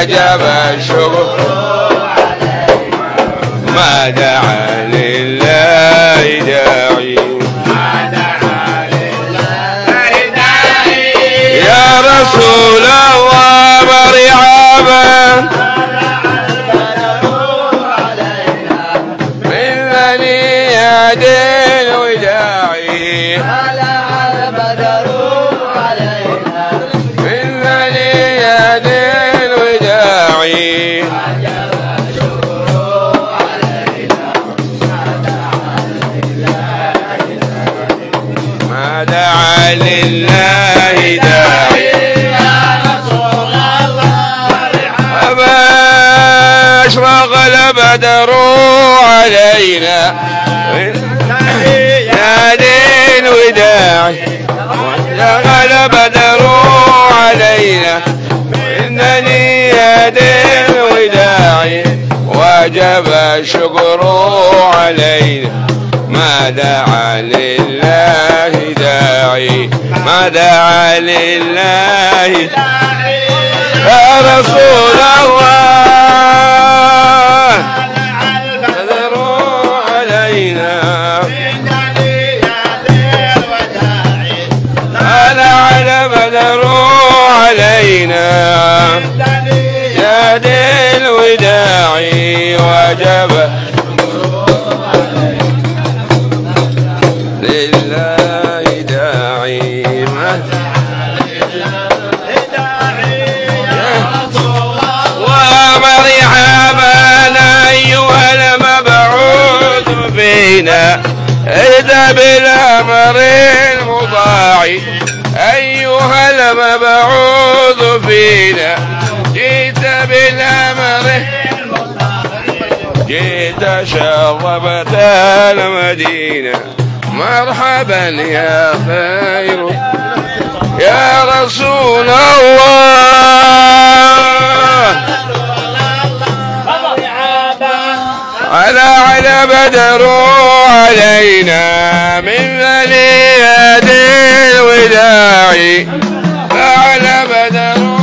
وجب الشكر ما دعا لله داعي يا رسول الله مرحبا من ثنيات الوداعي من ثنيات الوداعي ما دعا لله داعي أشرق البدر علينا يا دين وداعي أشرق البدر علينا إنني يا دين وداعي وجب الشكر علينا ما دعا لله داعي ما دعا لله يا رسول الله بدروا علينا على بدروا علينا يا دي الوداعي وجب لله داعي ومرحبا أيها المبعوث فينا إذا بالأمر المطاع أيها المبعوث فينا جئت بالأمر جئت شربت المدينة مرحبا يا خير يا رسول الله على بدر علينا من ثنيات الوداع على بدر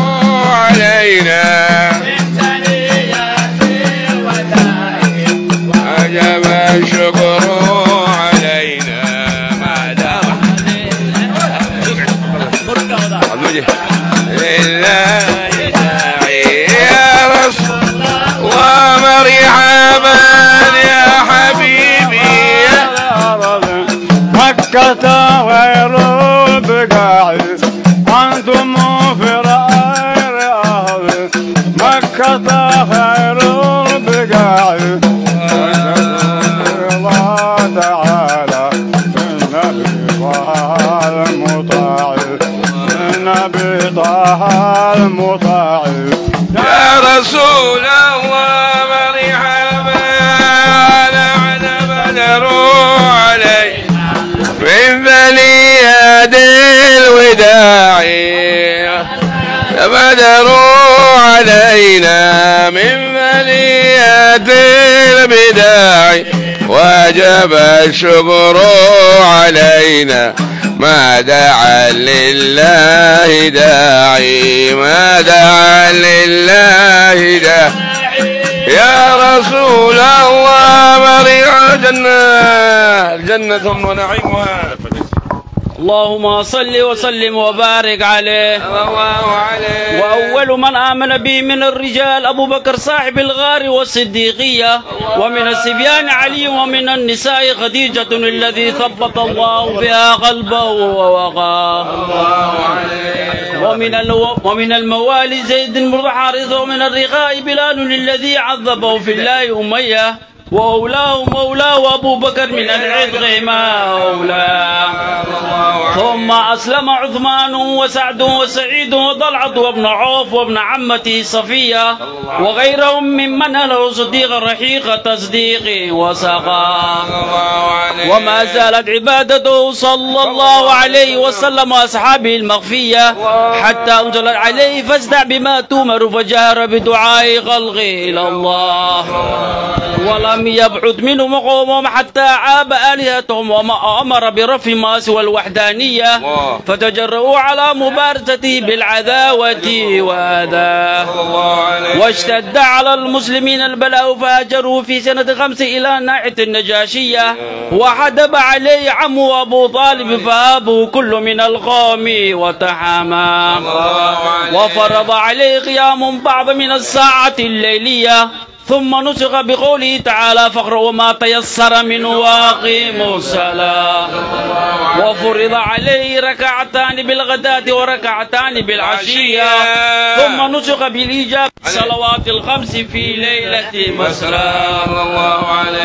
علينا وجب الشكر علينا ما دام لله داعي يا رسول ومرحبا يا حبيبي مكة غير البقاع أنتم في غير أهل مكة غير البقاع الله تعالى النبي طه المطاع النبي طه المطاع يا رسول الله مرحبا على بدر علي من ثنيات الوداع بدر علينا من ثنيات البداع وجب الشكر علينا ما دعا لله داعي ما دعا لله داعي يا رسول الله مريع جنة ونعيمها اللهم صل وسلم وبارك عليه وأول من آمن به من الرجال أبو بكر صاحب الغار والصديقية ومن الصبيان علي ومن النساء خديجة الذي ثبت الله بها قلبه ووقاه ومن الموالي زيد بن حارث ومن الرقاء بلال الذي عذبه في الله أمية وأولاه مولاه أبو بكر من العتق ما أولاه ثم أسلم عثمان وسعد وسعيد وطلحة وابن عوف وابن عمته صفية وغيرهم ممن له صديق رحيق تصديق وسقى وما زالت عبادته صلى الله عليه وسلم وأصحابه المخفية حتى أنزلت عليه فاصدع بما تؤمر فجهر بدعاء خلقه إلى الله ولم يبعد منهم قومهم حتى عاب آلهتهم وما أمر برفع ما سوى الوحدانية فتجرؤوا على مبارزته بالعداوة وأذاه. واشتد على المسلمين البلاء فهاجروا في سنة 5 إلى ناحية النجاشية وحدب عليه عمه أبو طالب فهابه كل من القوم وتحامى وفرض عليه قيام بعض من الساعة الليلية ثم نسخ بقوله تعالى فاقرؤوا ما تيسر منه واقيموا الصلاة وفرض عليه ركعتان بالغداة وركعتان بالعشية ثم نسخ بالإجابة الصلوات الخمس في ليلة مسرى.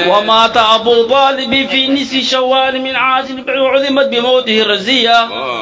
ومات أبو طالب في نصف شوال من عاصم عظمت بموته الرزية